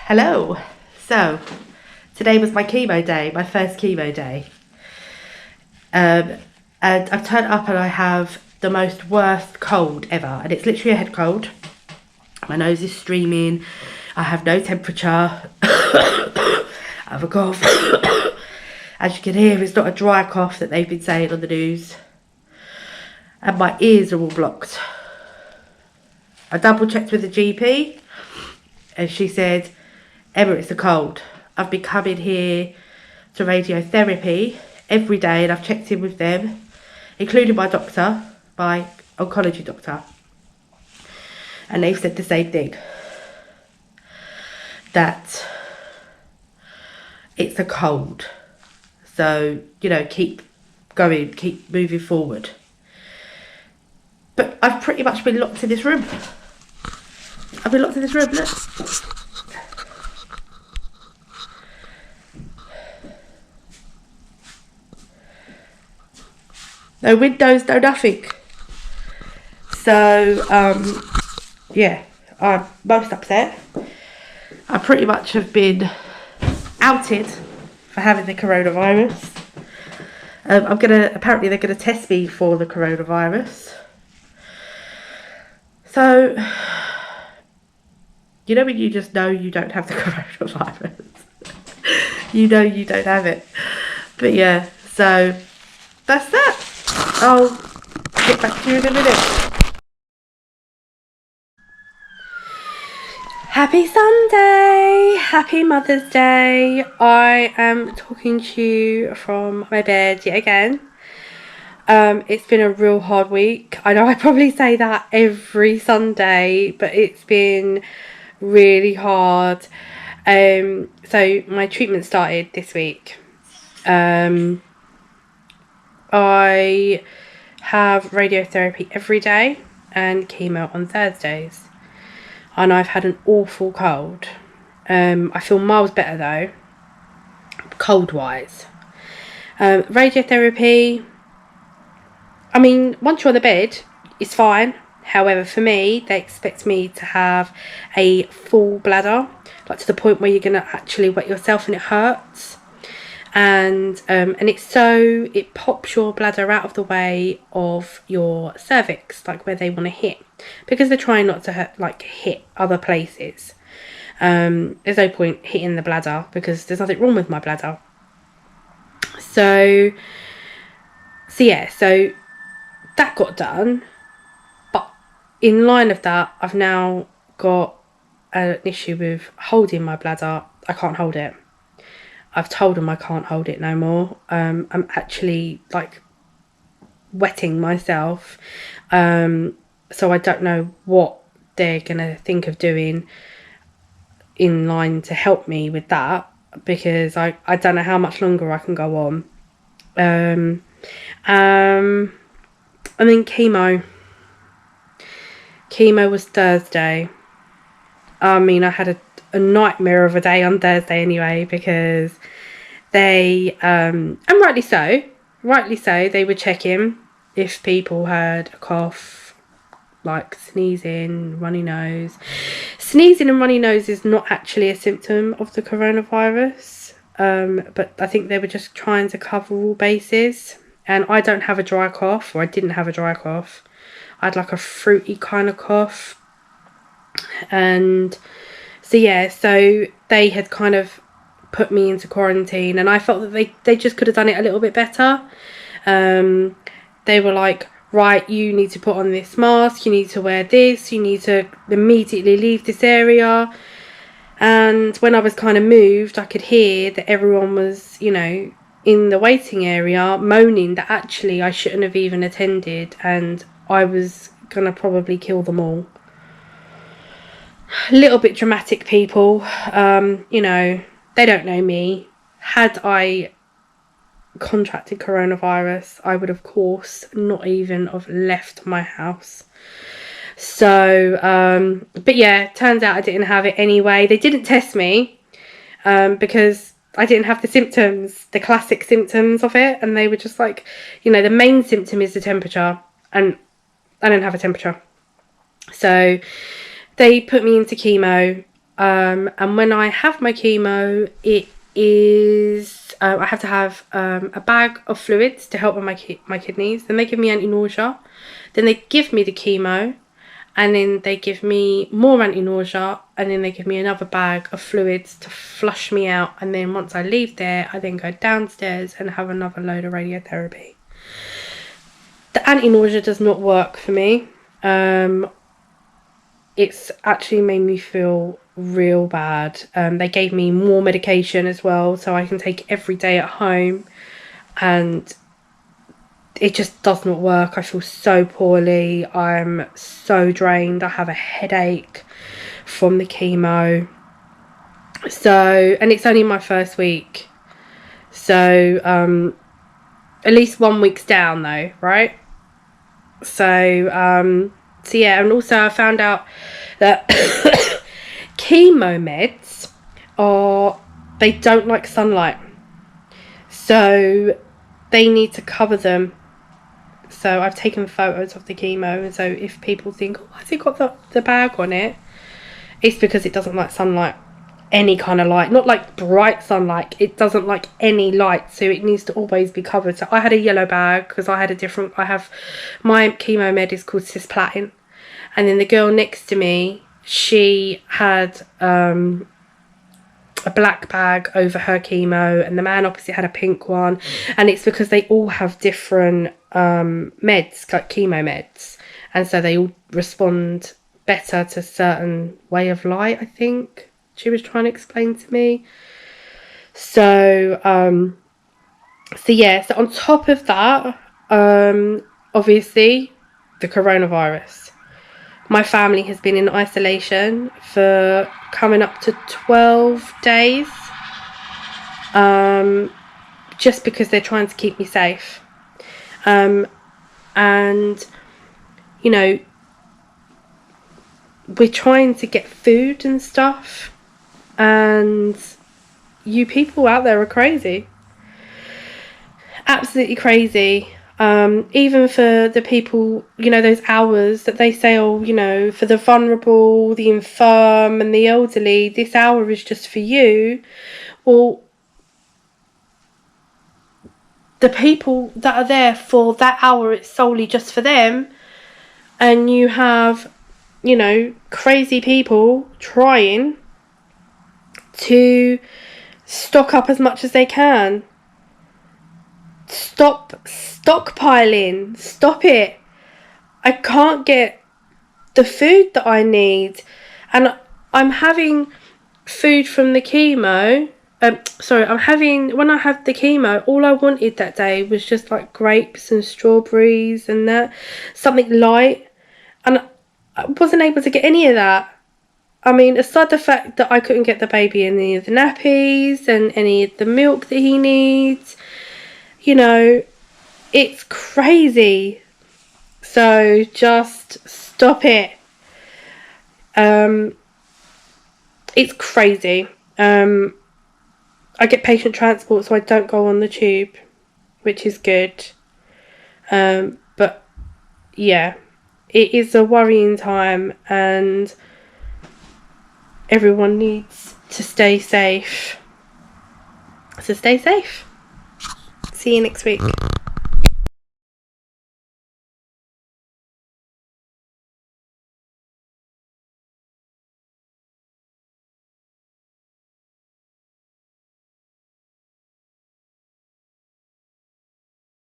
Hello. So, today was my chemo day, my first chemo day. And I've turned up and I have the most worst cold ever. And it's literally a head cold. My nose is streaming. I have no temperature. I have a cough. As you can hear, it's not a dry cough that they've been saying on the news. And my ears are all blocked. I double checked with the GP. And she said, Emma, it's a cold. I've been coming here to radiotherapy every day and I've checked in with them, including my doctor, my oncology doctor. And they've said the same thing. That it's a cold. So, you know, keep going, keep moving forward. But I've pretty much been locked in this room. I've been locked in this room, look. No windows, no nothing. So, yeah, I'm most upset. I pretty much have been outed for having the coronavirus. Apparently they're gonna test me for the coronavirus. So, you know when you just know you don't have the coronavirus? You know you don't have it. But yeah, so that's that. I'll get back to you in a minute. Happy Sunday! Happy Mother's Day! I am talking to you from my bed yet again. It's been a real hard week. I know I probably say that every Sunday, but it's been really hard. So my treatment started this week. I have radiotherapy every day and chemo on Thursdays. And I've had an awful cold. I feel miles better though, cold-wise. Radiotherapy, I mean, once you're on the bed, it's fine. However, for me, they expect me to have a full bladder, like to the point where you're going to actually wet yourself and it hurts. And it pops your bladder out of the way of your cervix, like where they want to hit, because they're trying not to hit other places. There's no point hitting the bladder because there's nothing wrong with my bladder. So that got done, but in line of that, I've now got an issue with holding my bladder. I can't hold it. I've told them I can't hold it no more. I'm actually wetting myself. So I don't know what they're going to think of doing in line to help me with that, because I don't know how much longer I can go on. And then chemo. Chemo was Thursday. I mean, I had a nightmare of a day on Thursday anyway, because they and rightly so, they were checking if people had a cough, like sneezing, runny nose. Sneezing and runny nose is not actually a symptom of the coronavirus, but I think they were just trying to cover all bases. And I don't have a dry cough, or I didn't have a dry cough. I had like a fruity kind of cough. And so they had kind of put me into quarantine, and I felt that they just could have done it a little bit better. They were like, right, you need to put on this mask, you need to wear this, you need to immediately leave this area. And when I was kind of moved, I could hear that everyone was, you know, in the waiting area moaning that actually I shouldn't have even attended, and I was gonna probably kill them all. A little bit dramatic, people. You know, they don't know me. Had I contracted coronavirus, I would of course not even have left my house. So but yeah, turns out I didn't have it anyway. They didn't test me because I didn't have the symptoms, the classic symptoms of it, and they were just like, you know, the main symptom is the temperature, and I don't have a temperature. So they put me into chemo, and when I have my chemo, it is I have to have a bag of fluids to help with my kidneys. Then they give me anti-nausea. Then they give me the chemo, and then they give me more anti-nausea, and then they give me another bag of fluids to flush me out. And then once I leave there, I then go downstairs and have another load of radiotherapy. The anti-nausea does not work for me. It's actually made me feel real bad. They gave me more medication as well, so I can take every day at home, and it just does not work. I feel so poorly. I'm so drained. I have a headache from the chemo. So, and it's only my first week. So, at least 1 week's down though, right? So yeah, and also I found out that chemo meds they don't like sunlight. So they need to cover them. So I've taken photos of the chemo, and so if people think, oh, has it got the bag on it? It's because it doesn't like sunlight. Any kind of light, not like bright sunlight. It doesn't like any light, so it needs to always be covered. So I had a yellow bag because I have my chemo med is called cisplatin, and then the girl next to me, she had a black bag over her chemo, and the man opposite had a pink one. And it's because they all have different meds, like chemo meds, and so they all respond better to certain way of light, I think she was trying to explain to me. So yeah, so on top of that, obviously the coronavirus. My family has been in isolation for coming up to 12 days, just because they're trying to keep me safe. And you know, we're trying to get food and stuff, and you people out there are crazy, absolutely crazy. Even for the people, you know, those hours that they say, oh, you know, for the vulnerable, the infirm and the elderly, this hour is just for you. Well, the people that are there for that hour, it's solely just for them. And you have, you know, crazy people trying to stock up as much as they can. Stop stockpiling. Stop it. I can't get the food that I need. And I'm having food from the chemo. When I had the chemo, all I wanted that day was just like grapes and strawberries and that. Something light. And I wasn't able to get any of that. I mean, aside the fact that I couldn't get the baby any of the nappies and any of the milk that he needs, you know, it's crazy. So just stop it. It's crazy. I get patient transport, so I don't go on the tube, which is good. But yeah, it is a worrying time, and everyone needs to stay safe. So stay safe. See you next week.